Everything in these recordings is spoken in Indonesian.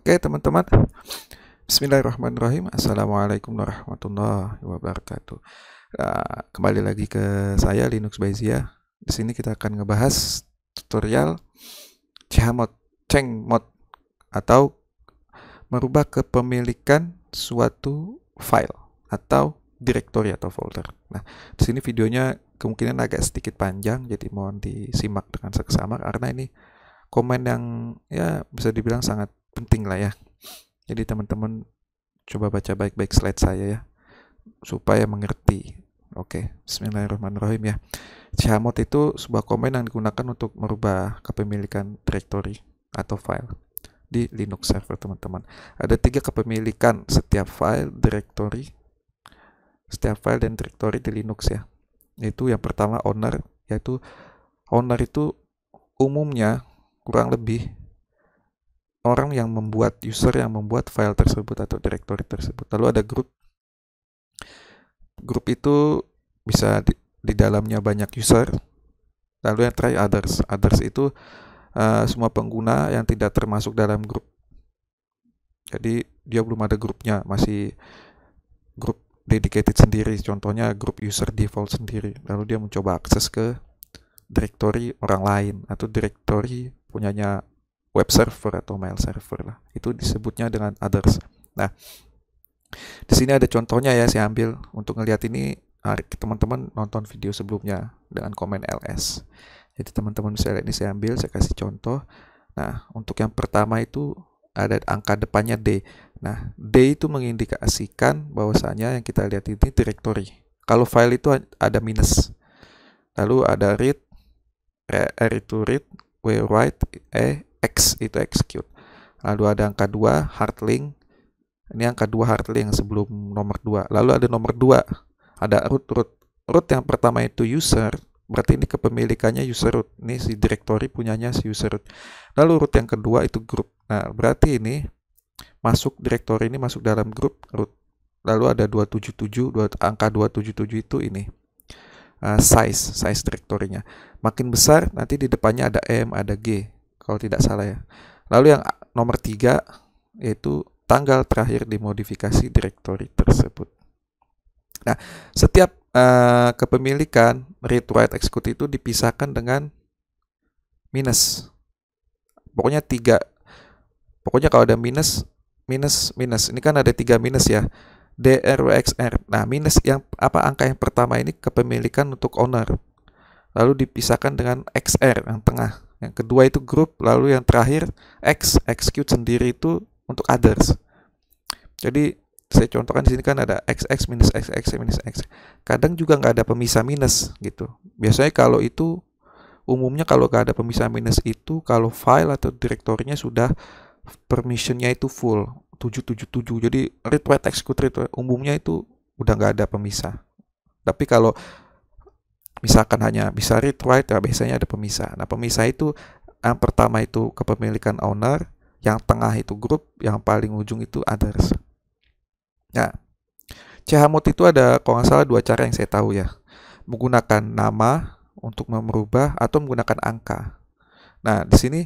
Oke teman-teman, Bismillahirrahmanirrahim. Assalamualaikum warahmatullahi wabarakatuh. Kembali lagi ke saya Linux by Zia. Di sini kita akan ngebahas tutorial chmod, chmod atau merubah kepemilikan suatu file atau directory atau folder. Nah, di sini videonya kemungkinan agak sedikit panjang, jadi mohon disimak dengan seksama karena ini komen yang ya bisa dibilang sangat penting lah ya. Jadi teman-teman coba baca baik-baik slide saya ya, supaya mengerti. Oke, bismillahirrahmanirrahim ya. Chmod itu sebuah komen yang digunakan untuk merubah kepemilikan directory atau file di Linux server teman-teman. Ada 3 kepemilikan setiap file, dan directory di Linux ya. Yaitu yang pertama owner, yaitu owner itu umumnya kurang lebih orang yang membuat, user yang membuat file tersebut atau directory tersebut. Lalu ada grup. Grup itu bisa di dalamnya banyak user. Lalu yang terakhir others. Others itu semua pengguna yang tidak termasuk dalam grup. Jadi dia belum ada grupnya, masih grup dedicated sendiri. Contohnya grup user default sendiri. Lalu dia mencoba akses ke directory orang lain atau directory punyanya web server atau mail server lah. Itu disebutnya dengan others. Nah, di sini ada contohnya ya, saya ambil untuk ngelihat ini. Teman-teman nonton video sebelumnya dengan komen ls. Jadi teman-teman bisa lihat ini, saya ambil, saya kasih contoh. Nah, untuk yang pertama itu ada angka depannya D. Nah, D itu mengindikasikan bahwasanya yang kita lihat ini directory. Kalau file itu ada minus. Lalu ada read, R itu read, W write, X itu execute. Lalu ada angka 2 hard link. Ini angka 2 hard link sebelum nomor 2. Lalu ada nomor 2. Ada root. Root yang pertama itu user, berarti ini kepemilikannya user root. Ini si directory punyanya si user root. Lalu root yang kedua itu group. Nah, berarti ini masuk directory ini masuk dalam grup root. Lalu ada 277, angka 277 itu ini. Size directory-nya. Makin besar nanti di depannya ada M, ada G kalau tidak salah ya. Lalu yang nomor 3 yaitu tanggal terakhir dimodifikasi directory tersebut. Nah, setiap kepemilikan read, write, execute itu dipisahkan dengan minus. Pokoknya 3. Pokoknya kalau ada minus. Ini kan ada 3 minus ya. DR, WXR. Nah, minus yang apa, angka yang pertama ini kepemilikan untuk owner. Lalu dipisahkan dengan XR yang tengah. Yang kedua itu group, lalu yang terakhir X, execute sendiri itu untuk others. Jadi saya contohkan di sini kan ada XX minus XX minus X. Kadang juga nggak ada pemisah minus gitu. Biasanya kalau itu umumnya kalau nggak ada pemisah minus itu kalau file atau direktorinya sudah permissionnya itu full 777. Jadi read write execute umumnya itu udah nggak ada pemisah. Tapi kalau misalkan hanya bisa read write ya biasanya ada pemisah. Nah, pemisah itu yang pertama itu kepemilikan owner, yang tengah itu group, yang paling ujung itu others. Nah, chmod itu ada kalau nggak salah 2 cara yang saya tahu ya. Menggunakan nama untuk merubah atau menggunakan angka. Nah, di sini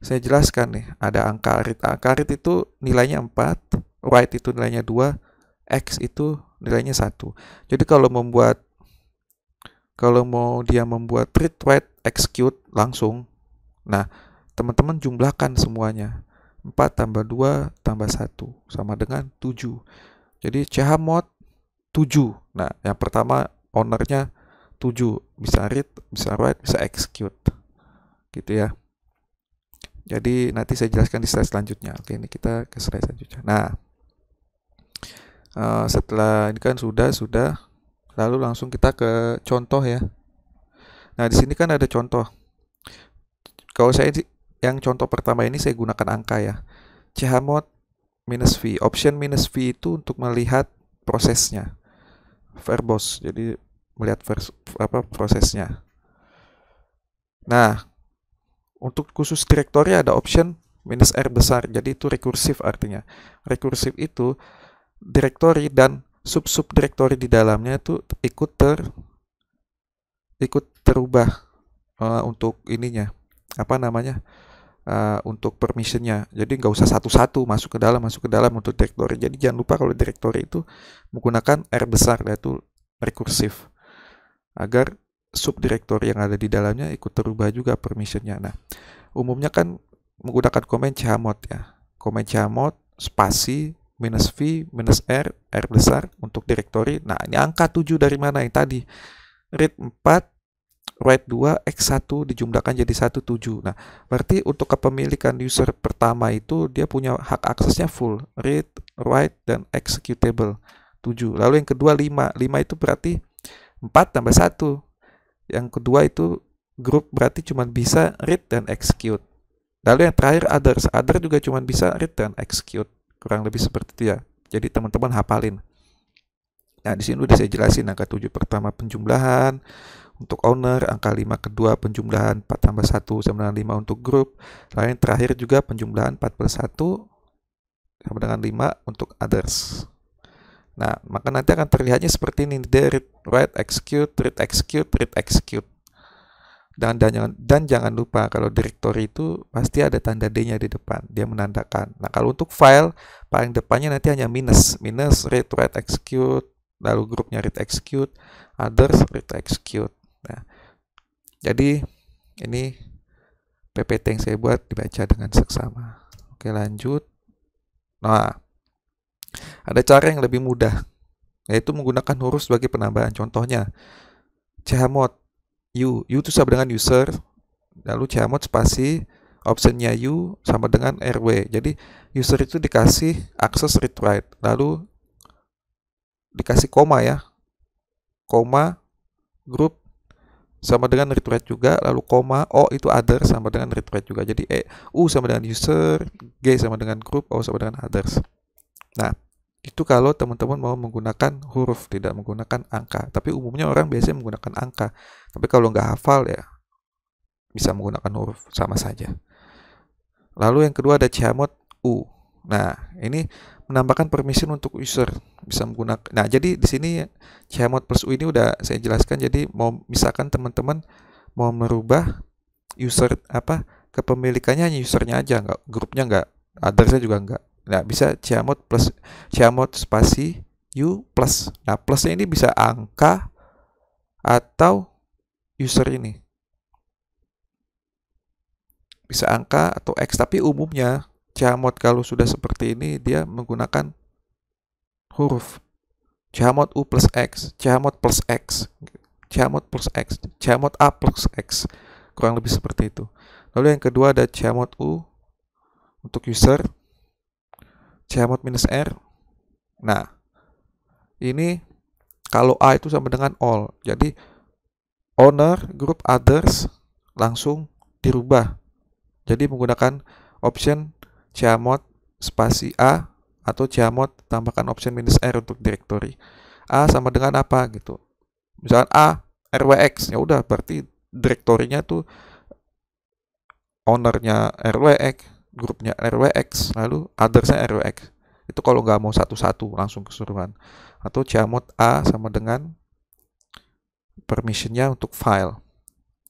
saya jelaskan nih, ada angka read. Angka read itu nilainya 4, write itu nilainya 2, X itu nilainya 1. Jadi kalau mau dia membuat read, write, execute langsung, nah teman-teman jumlahkan semuanya. 4 tambah 2 tambah 1 sama dengan 7. Jadi chmod 7. Nah, yang pertama ownernya 7. Bisa read, bisa write, bisa execute. Gitu ya. Jadi nanti saya jelaskan di slide selanjutnya. Oke, ini kita ke slide selanjutnya. Nah, setelah ini kan sudah, lalu langsung kita ke contoh ya. Nah, di sini kan ada contoh. Kalau saya yang contoh pertama ini saya gunakan angka ya. Chmod minus V. Option minus V itu untuk melihat prosesnya. Verbose, jadi melihat prosesnya. Nah, untuk khusus directory ada option minus R besar, jadi itu rekursif artinya. Rekursif itu directory dan sub-sub directory di dalamnya itu ikut terubah untuk ininya. Apa namanya? untuk permissionnya. Jadi nggak usah satu-satu masuk ke dalam untuk directory. Jadi jangan lupa kalau directory itu menggunakan R besar, yaitu rekursif, agar subdirectory yang ada di dalamnya ikut terubah juga permissionnya. Nah, umumnya kan menggunakan command chmod ya. Command chmod spasi -v -r R besar untuk directory. Nah, ini angka 7 dari mana yang tadi? Read 4, write 2, X1 dijumlahkan jadi 1, 7. Nah, berarti untuk kepemilikan user pertama itu dia punya hak aksesnya full. Read, write, dan executable 7. Lalu yang kedua 5. 5 itu berarti 4 tambah 1. Yang kedua itu group, berarti cuma bisa read dan execute. Lalu yang terakhir others. Other juga cuma bisa read dan execute. Kurang lebih seperti itu ya. Jadi teman-teman hafalin. Nah, di sini udah saya jelasin angka 7 pertama penjumlahan untuk owner, angka 5 kedua penjumlahan 4 tambah 1 sama dengan 5 untuk grup. Lalu yang terakhir juga penjumlahan 4 plus 1 sama dengan 5 untuk others. Nah, maka nanti akan terlihatnya seperti ini. Read, write, execute, read, execute, read, execute. Dan jangan lupa kalau directory itu pasti ada tanda D-nya di depan, dia menandakan. Nah, kalau untuk file paling depannya nanti hanya minus read, write, execute, lalu grupnya read, execute, others, read, execute. Nah, jadi ini PPT yang saya buat dibaca dengan seksama. Oke, lanjut. Nah, ada cara yang lebih mudah, yaitu menggunakan huruf sebagai penambahan. Contohnya chmod U itu sama dengan user, lalu chmod spasi optionnya U sama dengan RW. Jadi user itu dikasih akses read write, lalu dikasih koma ya, koma group sama dengan read write juga, lalu koma O itu other sama dengan read write juga. Jadi U sama dengan user, G sama dengan group, O sama dengan others. Nah, itu kalau teman-teman mau menggunakan huruf, tidak menggunakan angka. Tapi umumnya orang biasanya menggunakan angka. Tapi kalau nggak hafal ya bisa menggunakan huruf, sama saja. Lalu yang kedua ada chmod U. Nah, ini menambahkan permission untuk user, bisa menggunakan. Nah, jadi di sini chmod plus U ini udah saya jelaskan. Jadi mau misalkan teman-teman mau merubah user kepemilikannya hanya usernya aja, nggak grupnya, nggak othersnya juga nggak. Nah, bisa chmod spasi U plus. Nah, plusnya ini bisa angka atau user ini. Bisa angka atau X, tapi umumnya chmod kalau sudah seperti ini dia menggunakan huruf. Chmod U plus X, chmod plus X, chmod plus X, chmod A plus X. Kurang lebih seperti itu. Lalu yang kedua ada chmod U untuk user, chmod minus R. Nah, ini kalau A itu sama dengan all. Jadi owner, group, others langsung dirubah. Jadi menggunakan option chmod spasi A atau chmod tambahkan option minus R untuk directory. A sama dengan apa gitu. Misalkan A RWX, ya udah berarti directory-nya tuh ownernya RWX, grupnya RWX, lalu others-nya RWX. Itu kalau nggak mau satu-satu langsung keseluruhan. Atau chmod A sama dengan permission-nya untuk file.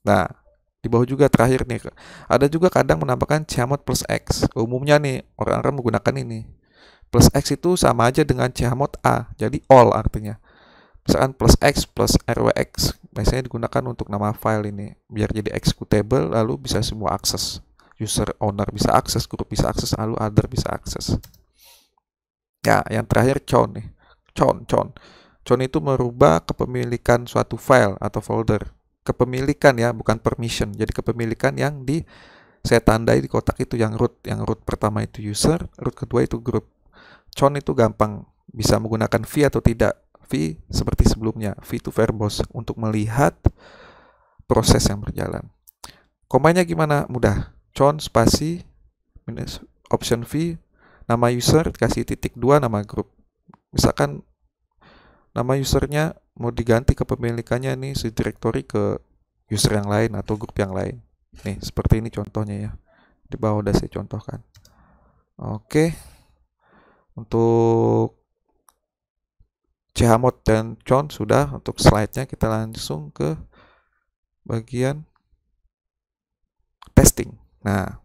Nah, di bawah juga terakhir nih, ada juga kadang menambahkan chmod plus X. Umumnya nih orang-orang menggunakan ini. Plus X itu sama aja dengan chmod A, jadi all artinya. Misalkan plus X plus RWX biasanya digunakan untuk nama file ini, biar jadi executable, lalu bisa semua akses. User owner bisa akses, group bisa akses, lalu other bisa akses. Ya, yang terakhir con nih. Con itu merubah kepemilikan suatu file atau folder. Kepemilikan ya, bukan permission. Jadi kepemilikan yang saya tandai di kotak itu yang root. Yang root pertama itu user, root kedua itu group. Con itu gampang, bisa menggunakan v atau tidak. V seperti sebelumnya, v itu verbose untuk melihat proses yang berjalan. Komanya gimana? Mudah. Con spasi minus option v, nama user dikasih titik 2, nama grup. Misalkan nama usernya mau diganti kepemilikannya nih si directory ke user yang lain atau grup yang lain. Nih, seperti ini contohnya ya. Di bawah udah saya contohkan. Oke. Untuk chmod dan con sudah. Untuk slide-nya kita langsung ke bagian testing. Nah,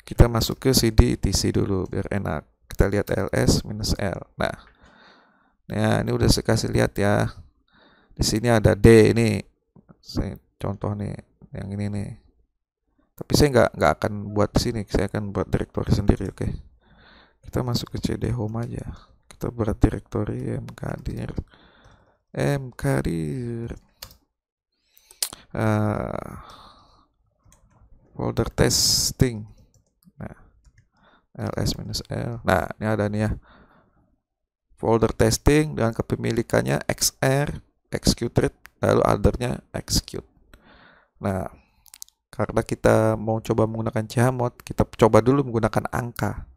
Kita masuk ke CD etc dulu biar enak. Kita lihat ls minus l. Nah, ini udah saya kasih lihat ya. Di sini ada D ini. Saya contoh nih yang ini nih. Tapi saya nggak akan buat di sini. Saya akan buat directory sendiri, oke. Kita masuk ke CD home aja. Kita buat directory mkdir folder testing. Nah, ls-l. Nah, ini ada nih ya. Folder testing dengan kepemilikannya xr execute lalu othernya execute. Nah, karena kita mau coba menggunakan chmod, kita coba dulu menggunakan angka.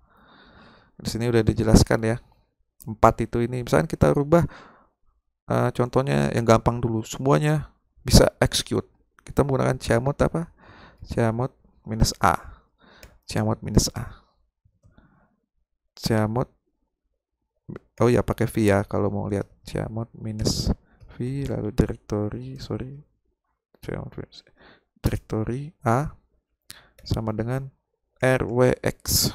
Di sini udah dijelaskan ya. 4 itu ini. Misalkan kita rubah contohnya yang gampang dulu. Semuanya bisa execute. Kita menggunakan chmod apa? Chmod minus A. Chmod minus A. Chmod. Oh ya, pakai V ya kalau mau lihat. Chmod minus V lalu directory, directory A sama dengan rwx.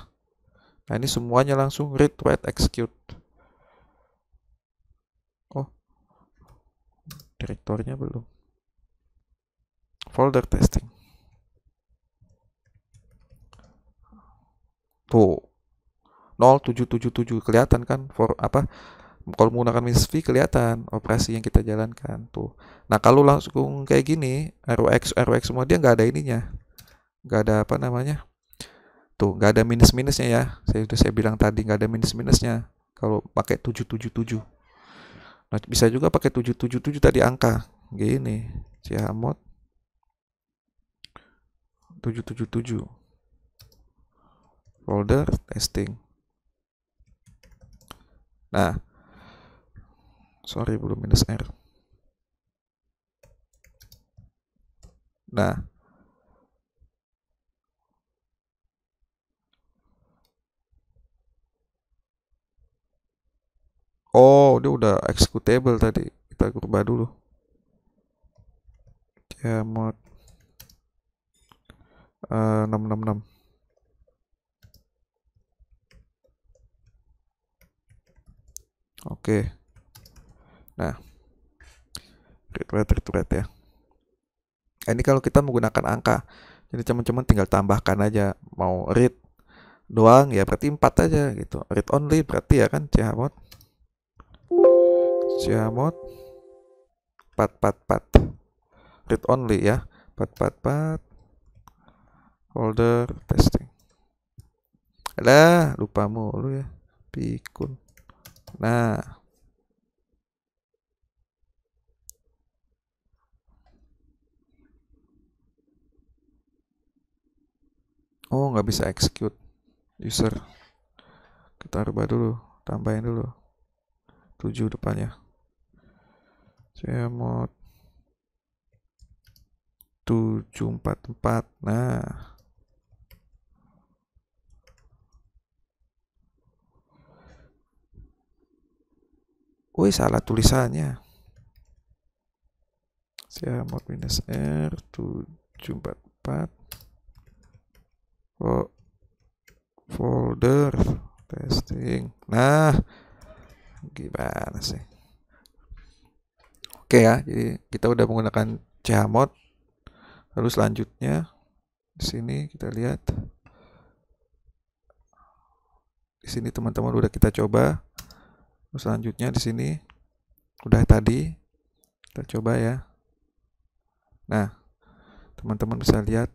Nah, ini semuanya langsung read, write, execute. Oh, direktornya belum. Folder testing. Tuh, 0777 kelihatan kan? Kalau menggunakan minus V kelihatan operasi yang kita jalankan tuh. Nah, kalau langsung kayak gini, rwx semua dia nggak ada ininya. Nggak ada apa namanya? Tuh, nggak ada minus-minusnya ya. Saya bilang tadi nggak ada minus-minusnya kalau pakai 777. Nah, bisa juga pakai 777 tadi angka. Gini, chmod 777. Folder testing. Nah, sorry belum minus R. Nah, oh, dia udah executable tadi. Kita ubah dulu. Chmod 666. Oke. Nah, read ya. Ini kalau kita menggunakan angka. Jadi teman-teman tinggal tambahkan aja. Mau read doang ya berarti 4 aja gitu. Read only berarti ya kan chmod 444. Read only ya. 444 folder testing. Alah, lupa mulu ya. Pikun. Nah, oh nggak bisa execute user. Kita rubah dulu, tambahin dulu 7 depannya. Chmod 744. Nah, wih salah tulisannya. Chmod minus R 744. Oh, folder testing. Nah, gimana sih? Oke ya, jadi kita udah menggunakan chmod. Lalu selanjutnya di sini kita lihat. Di sini teman-teman udah kita coba. Lalu selanjutnya di sini udah tadi kita coba ya. Nah, teman-teman bisa lihat.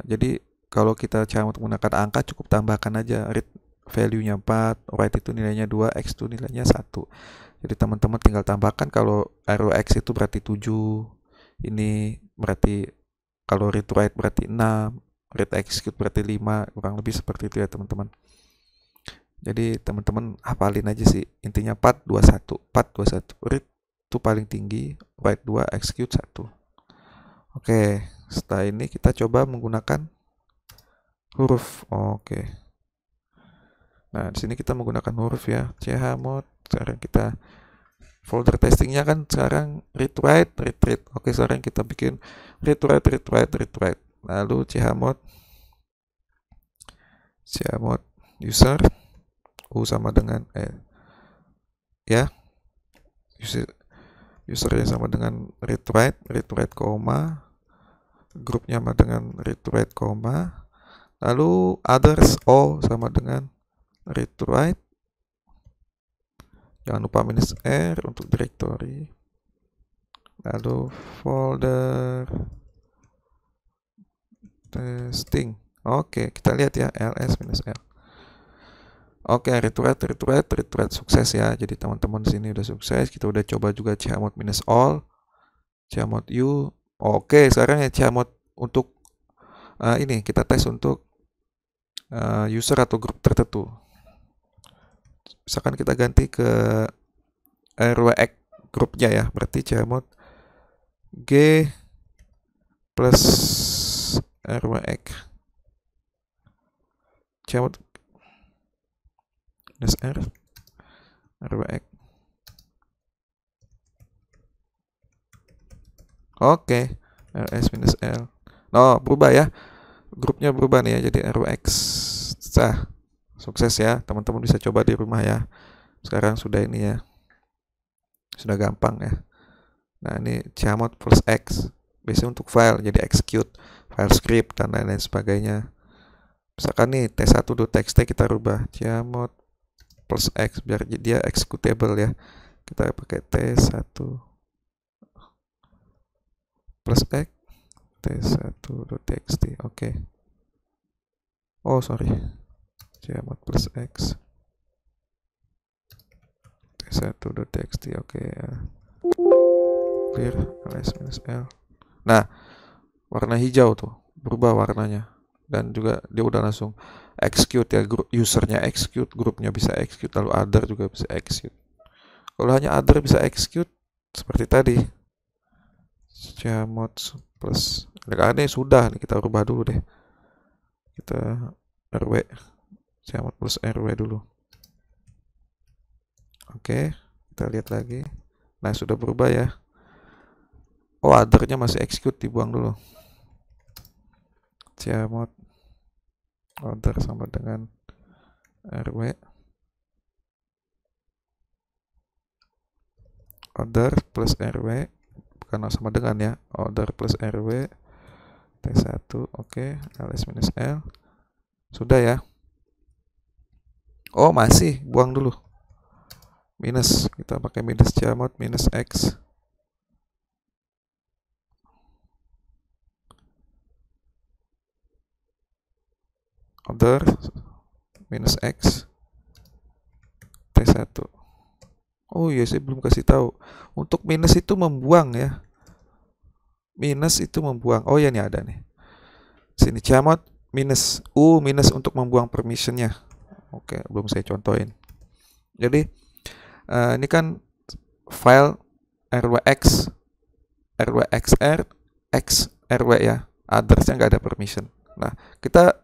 Jadi kalau kita chmod menggunakan angka cukup tambahkan aja read value-nya 4, write itu nilainya 2, x itu nilainya 1. Jadi teman-teman tinggal tambahkan kalau rx itu berarti 7. Ini berarti kalau read write berarti 6, read execute berarti 5, kurang lebih seperti itu ya teman-teman. Jadi teman-teman hafalin aja sih. Intinya 421, read itu paling tinggi, write 2, execute 1. Oke, setelah ini kita coba menggunakan huruf. Oke. Nah, di sini kita menggunakan huruf ya. chmod. Sekarang kita folder testingnya kan sekarang read write. Oke, sekarang kita bikin read write. Lalu chmod chmod user u sama dengan ya usernya sama dengan read write koma, grupnya sama dengan read write koma, lalu others o sama dengan read write, jangan lupa -r untuk directory, lalu folder testing. Oke, kita lihat ya, ls-l. Oke, read write sukses ya. Jadi teman-teman di sini udah sukses. Kita udah coba juga chmod -all, chmod u. Oke, sekarang ya chmod untuk ini kita tes untuk user atau grup tertentu. Misalkan kita ganti ke rwx grupnya ya, berarti chmod g plus rwx, chmod -r rwx. Oke, ls-l. No, berubah ya, grupnya berubah nih ya, jadi rwx. Sukses ya, teman-teman bisa coba di rumah ya. Sekarang sudah ini ya, sudah gampang ya. Nah, ini chmod plus x biasanya untuk file, jadi execute file script dan lain-lain sebagainya. Misalkan nih t1.txt kita rubah chmod plus x biar dia executable ya. Kita pakai t1 plus x t1.txt. Oke. Oh, sorry. chmod plus x t1.txt. Oke. Clear ls-l. Nah, warna hijau tuh berubah warnanya, dan juga dia udah langsung execute ya, usernya execute, grupnya bisa execute, lalu other juga bisa execute. Kalau hanya other bisa execute seperti tadi chmod plus ini sudah nih, kita rubah dulu deh, kita rw chmod plus rw dulu. Oke, kita lihat lagi. Nah, sudah berubah ya. Oh, othernya masih execute, dibuang dulu. chmod other sama dengan rw, other plus rw, bukan sama dengan ya, other plus rw t1. Oke, ls-l. Sudah ya. Oh, masih, buang dulu. Minus, kita pakai minus chmod minus x. Other minus x t1. Oh iya, saya belum kasih tahu. Untuk minus itu membuang ya. Minus itu membuang. Oh ya, ini ada nih. Sini chmod minus u minus untuk membuang permissionnya. Oke, belum saya contohin. Jadi ini kan file rwx, rwxr, x rw ya. Othersnya nggak ada permission. Nah, kita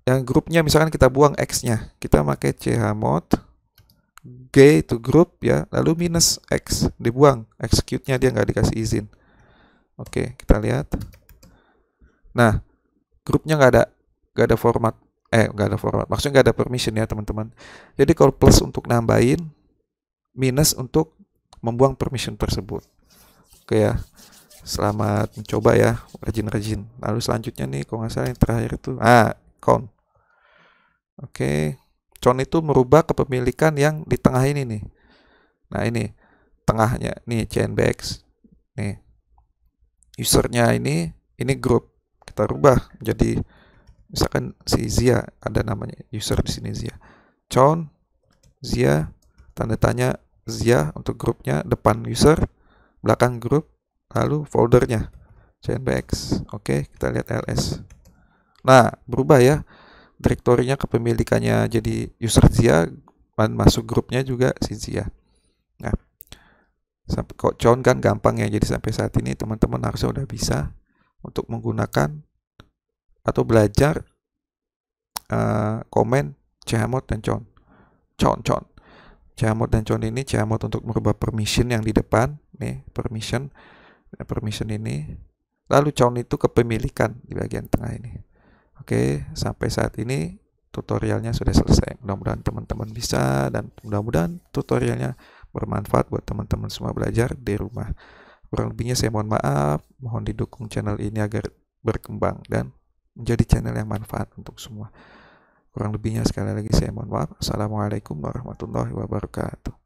yang grupnya misalkan kita buang x-nya, kita pakai chmod g itu group ya, lalu minus x dibuang, execute-nya dia nggak dikasih izin. Oke, kita lihat. Nah, grupnya nggak ada format, maksudnya nggak ada permission ya teman-teman. Jadi kalau plus untuk nambahin, minus untuk membuang permission tersebut. Oke ya, selamat mencoba ya, rajin-rajin. Lalu selanjutnya nih, kalau nggak salah yang terakhir itu count. Oke, count itu merubah kepemilikan yang di tengah ini nih. Nah, ini tengahnya nih cnbx nih, usernya ini grup, kita rubah jadi misalkan si Zia, ada namanya user di sini Zia. Count Zia, tanda tanya Zia untuk grupnya, depan user, belakang grup, lalu foldernya cnbx. Oke, kita lihat ls. Nah, berubah ya, direktorinya kepemilikannya jadi user Zia, dan masuk grupnya juga si Zia. Nah, sampai kok count kan gampang ya, jadi sampai saat ini teman-teman harusnya udah bisa untuk menggunakan atau belajar komen chmod dan count. Chmod dan count ini, chmod untuk merubah permission yang di depan nih, permission ini, lalu count itu kepemilikan di bagian tengah ini. Oke, sampai saat ini tutorialnya sudah selesai. Mudah-mudahan teman-teman bisa, dan mudah-mudahan tutorialnya bermanfaat buat teman-teman semua belajar di rumah. Kurang lebihnya saya mohon maaf, mohon didukung channel ini agar berkembang dan menjadi channel yang manfaat untuk semua. Kurang lebihnya sekali lagi saya mohon maaf. Assalamualaikum warahmatullahi wabarakatuh.